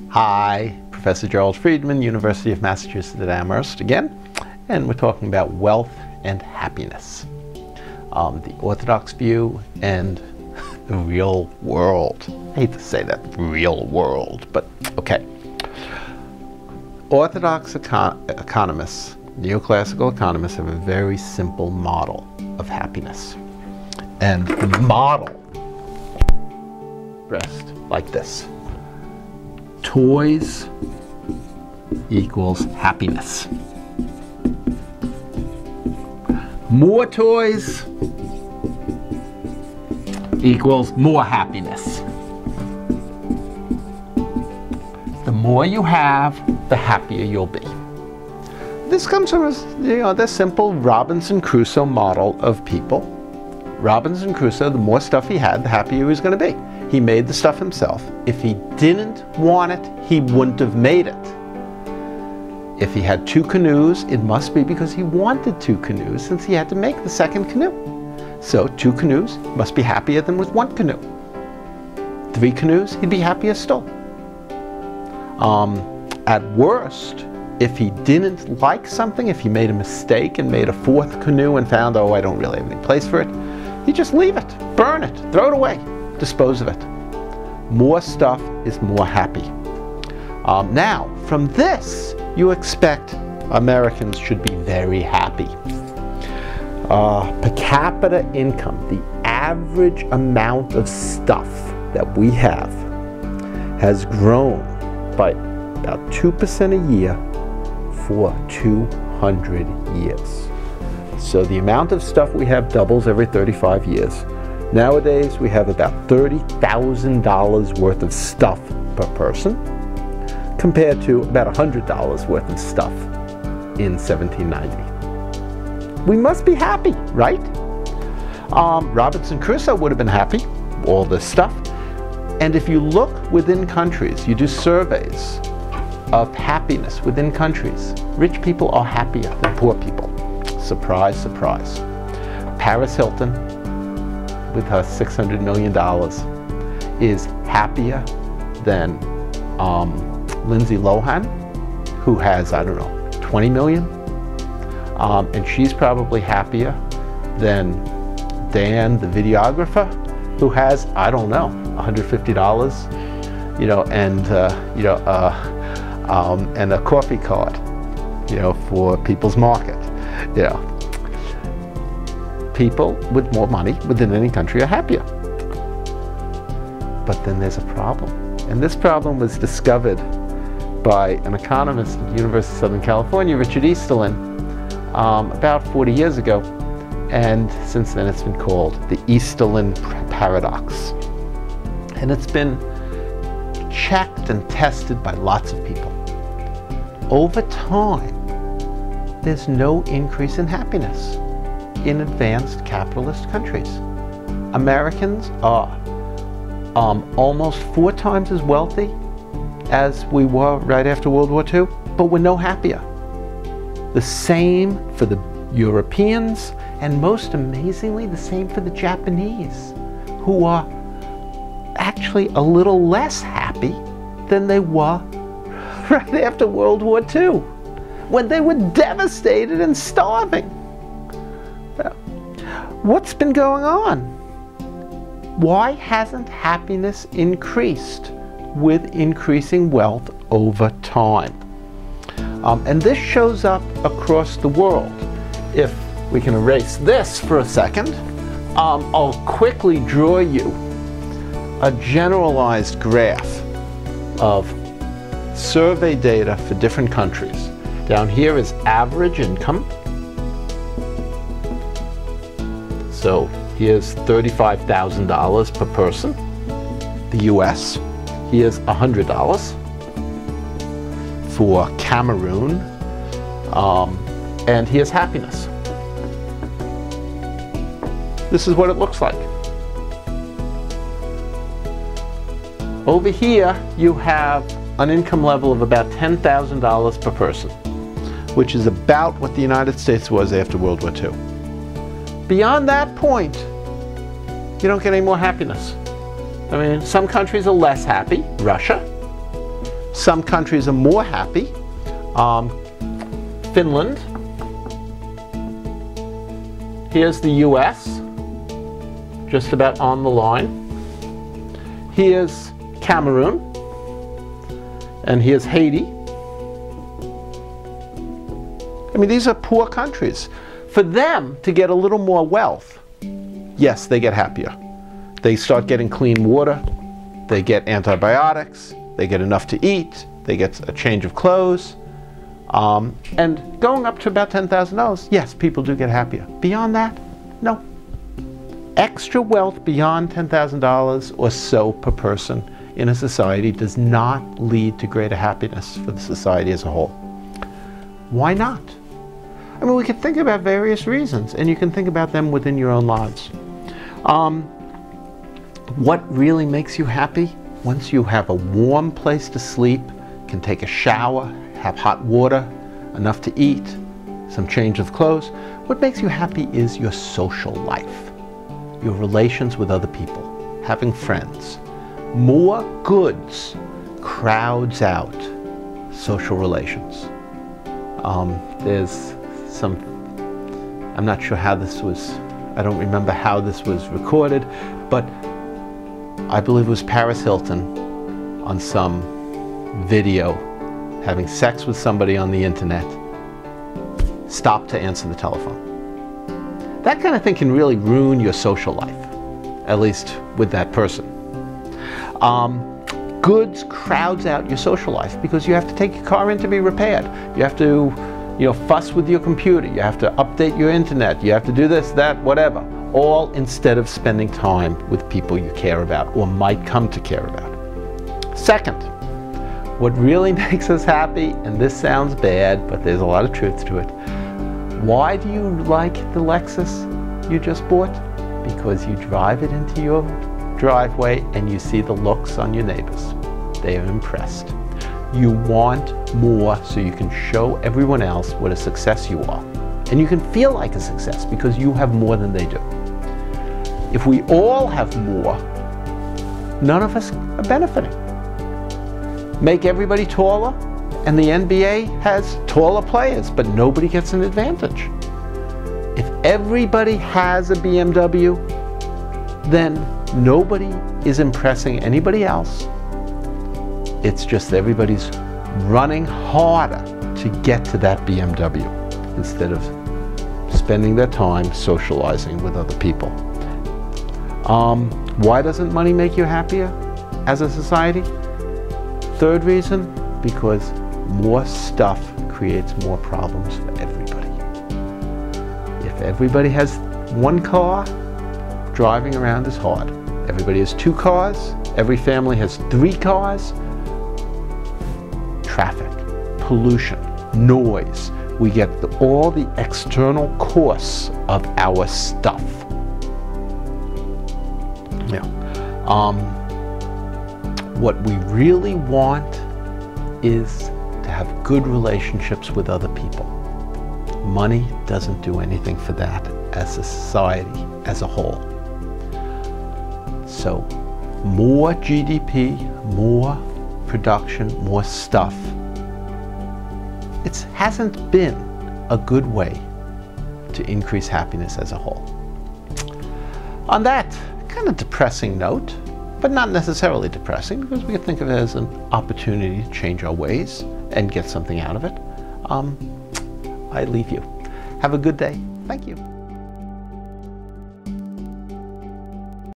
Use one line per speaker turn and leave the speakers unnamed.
Hi, Professor Gerald Friedman, University of Massachusetts at Amherst again, and we're talking about wealth and happiness. The orthodox view and the real world. I hate to say that, real world, but okay. Orthodox economists, neoclassical economists, have a very simple model of happiness. And the model expressed like this. Toys equals happiness. More toys equals more happiness. The more you have, the happier you'll be. This comes from the simple Robinson Crusoe model of people. Robinson Crusoe, the more stuff he had, the happier he was going to be. He made the stuff himself. If he didn't want it, he wouldn't have made it. If he had 2 canoes, it must be because he wanted 2 canoes, since he had to make the second canoe. So 2 canoes must be happier than with 1 canoe. 3 canoes, he'd be happier still. At worst, if he didn't like something, if he made a mistake and made a 4th canoe and found, oh, I don't really have any place for it, he'd just leave it, burn it, throw it away, dispose of it. More stuff is more happy. Now, from this, you expect Americans should be very happy. Per capita income, the average amount of stuff that we have has grown by about 2% a year for 200 years. So the amount of stuff we have doubles every 35 years. Nowadays, we have about $30,000 worth of stuff per person, compared to about $100 worth of stuff in 1790. We must be happy, right? Robinson Crusoe would have been happy, all this stuff. And if you look within countries, you do surveys of happiness within countries, rich people are happier than poor people. Surprise, surprise. Paris Hilton, with her $600 million, is happier than Lindsay Lohan, who has, I don't know, 20 million. And she's probably happier than Dan, the videographer, who has, I don't know, $150, and a coffee cart, for People's Market. People with more money within any country are happier. But then there's a problem. And this problem was discovered by an economist at the University of Southern California, Richard Easterlin, about 40 years ago. And since then it's been called the Easterlin paradox. And it's been checked and tested by lots of people. Over time, there's no increase in happiness in advanced capitalist countries. Americans are almost 4 times as wealthy as we were right after World War II, but we're no happier. The same for the Europeans, and most amazingly, the same for the Japanese, who are actually a little less happy than they were right after World War II, when they were devastated and starving. What's been going on? Why hasn't happiness increased with increasing wealth over time? And this shows up across the world. If we can erase this for a second, I'll quickly draw you a generalized graph of survey data for different countries. Down here is average income. So here's $35,000 per person. The US, here's $100 for Cameroon, and here's happiness. This is what it looks like. Over here, you have an income level of about $10,000 per person, which is about what the United States was after World War II. Beyond that point, you don't get any more happiness. I mean, some countries are less happy, Russia. Some countries are more happy. Finland. Here's the US, just about on the line. Here's Cameroon. And here's Haiti. I mean, these are poor countries. For them to get a little more wealth, yes, they get happier. They start getting clean water, they get antibiotics, they get enough to eat, they get a change of clothes, and going up to about $10,000, yes, people do get happier. Beyond that, no. Extra wealth beyond $10,000 or so per person in a society does not lead to greater happiness for the society as a whole. Why not? I mean, we could think about various reasons, and you can think about them within your own lives. What really makes you happy? Once you have a warm place to sleep, can take a shower, have hot water, enough to eat, some change of clothes, what makes you happy is your social life, your relations with other people, having friends. More goods crowds out social relations. There's some, I'm not sure how this was, I don't remember how this was recorded, but I believe it was Paris Hilton on some video having sex with somebody on the internet, stopped to answer the telephone. That kind of thing can really ruin your social life, at least with that person. Goods crowds out your social life because you have to take your car in to be repaired. You have to, fuss with your computer. You have to update your internet. You have to do this, that, whatever. All instead of spending time with people you care about or might come to care about. Second, what really makes us happy, and this sounds bad, but there's a lot of truth to it. Why do you like the Lexus you just bought? Because you drive it into your driveway and you see the looks on your neighbors. They are impressed. You want more so you can show everyone else what a success you are. And you can feel like a success because you have more than they do. If we all have more, none of us are benefiting. Make everybody taller, and the NBA has taller players, but nobody gets an advantage. If everybody has a BMW, then nobody is impressing anybody else. It's just everybody's running harder to get to that BMW instead of spending their time socializing with other people. Why doesn't money make you happier as a society? Third reason, because more stuff creates more problems for everybody. If everybody has one car, driving around is hard. Everybody has 2 cars, every family has 3 cars. Traffic, pollution, noise. We get all the external costs of our stuff. Yeah. What we really want is to have good relationships with other people. Money doesn't do anything for that as a society, as a whole. So, more GDP, more production, more stuff. It hasn't been a good way to increase happiness as a whole. On that kind of depressing note, but not necessarily depressing because we can think of it as an opportunity to change our ways and get something out of it, I leave you. Have a good day. Thank you.